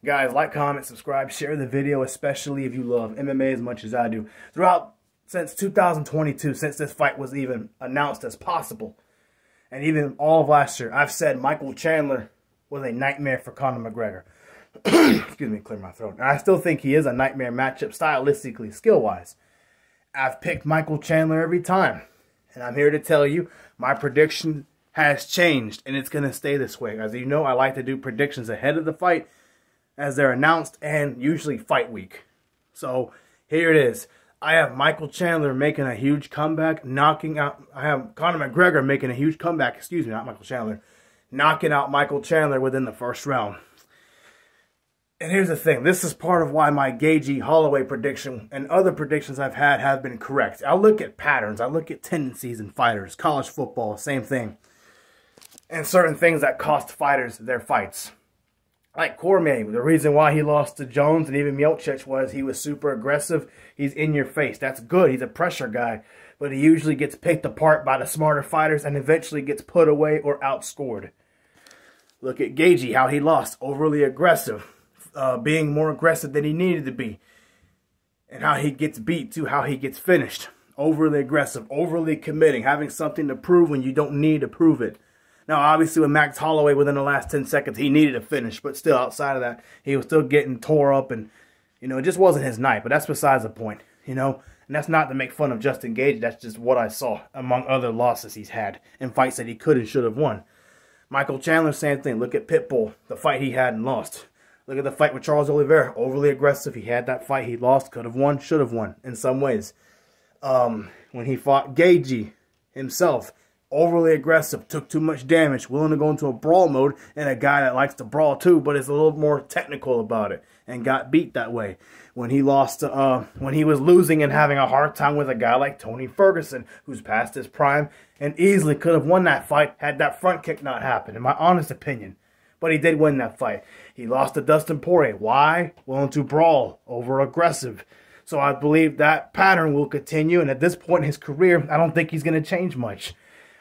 Guys, like, comment, subscribe, share the video, especially if you love MMA as much as I do. Since 2022, since this fight was even announced as possible, and even all of last year, I've said Michael Chandler was a nightmare for Conor McGregor. Excuse me, clear my throat. And I still think he is a nightmare matchup stylistically, skill-wise. I've picked Michael Chandler every time. And I'm here to tell you, my prediction has changed, and it's going to stay this way. As you know, I like to do predictions ahead of the fight, as they're announced, and usually fight week. So, here it is. I have Michael Chandler making a huge comeback, I have Conor McGregor making a huge comeback, excuse me, not Michael Chandler, knocking out Michael Chandler within the first round. And here's the thing, this is part of why my Gagey Holloway prediction and other predictions I've had have been correct. I look at patterns, I look at tendencies in fighters, college football, same thing. And certain things that cost fighters their fights. Like Cormier, the reason why he lost to Jones and even Miocic was he was super aggressive. He's in your face. That's good. He's a pressure guy. But he usually gets picked apart by the smarter fighters and eventually gets put away or outscored. Look at Gagey, how he lost. Overly aggressive. Being more aggressive than he needed to be. And how he gets beat too. How he gets finished. Overly aggressive. Overly committing. Having something to prove when you don't need to prove it. Now, obviously, with Max Holloway within the last 10 seconds, he needed a finish. But still, outside of that, he was still getting tore up. And, you know, it just wasn't his night. But that's besides the point, you know. And that's not to make fun of Justin Gage. That's just what I saw among other losses he's had in fights that he could and should have won. Michael Chandler, same thing. Look at Pitbull, the fight he had and lost. Look at the fight with Charles Oliveira. Overly aggressive. He had that fight. He lost. Could have won. Should have won in some ways. When he fought Gagey himself, overly aggressive, took too much damage, willing to go into a brawl mode, and a guy that likes to brawl too, but is a little more technical about it, and got beat that way. When he lost, when he was losing and having a hard time with a guy like Tony Ferguson, who's past his prime, and easily could have won that fight had that front kick not happened, in my honest opinion. But he did win that fight. He lost to Dustin Poirier. Why? Willing to brawl, over aggressive. So I believe that pattern will continue, and at this point in his career, I don't think he's going to change much.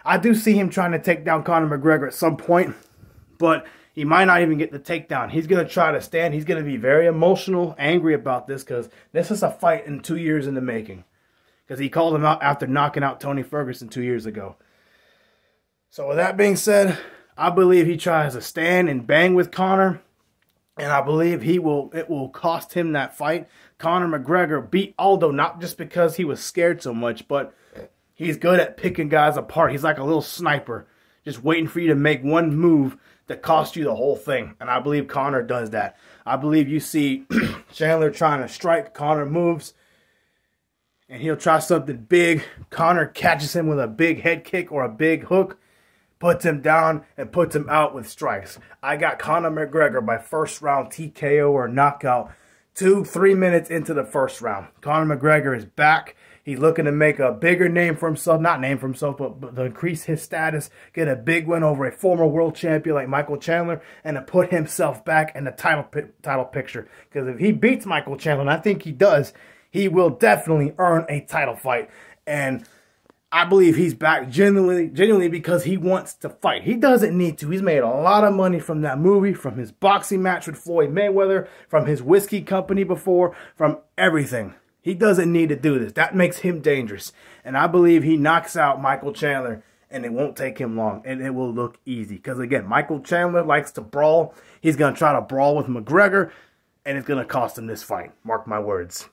I do see him trying to take down Conor McGregor at some point, but he might not even get the takedown. He's going to try to stand. He's going to be very emotional, angry about this, because this is a fight in 2 years in the making. Because he called him out after knocking out Tony Ferguson 2 years ago. So with that being said, I believe he tries to stand and bang with Conor, and I believe it will cost him that fight. Conor McGregor beat Aldo not just because he was scared so much, but he's good at picking guys apart. He's like a little sniper, just waiting for you to make one move that costs you the whole thing. And I believe Conor does that. I believe you see Chandler trying to strike, Conor moves, and he'll try something big. Conor catches him with a big head kick or a big hook, puts him down, and puts him out with strikes. I got Conor McGregor by first round TKO or knockout 2-3 minutes into the first round. Conor McGregor is back. He's looking to make a bigger name for himself. Not name for himself, but to increase his status. Get a big win over a former world champion like Michael Chandler. And to put himself back in the title picture. Because if he beats Michael Chandler, and I think he does, he will definitely earn a title fight. And I believe he's back genuinely because he wants to fight. He doesn't need to. He's made a lot of money from that movie, from his boxing match with Floyd Mayweather, from his whiskey company before, from everything. He doesn't need to do this. That makes him dangerous. And I believe he knocks out Michael Chandler, and it won't take him long, and it will look easy. Because, again, Michael Chandler likes to brawl. He's going to try to brawl with McGregor, and it's going to cost him this fight. Mark my words.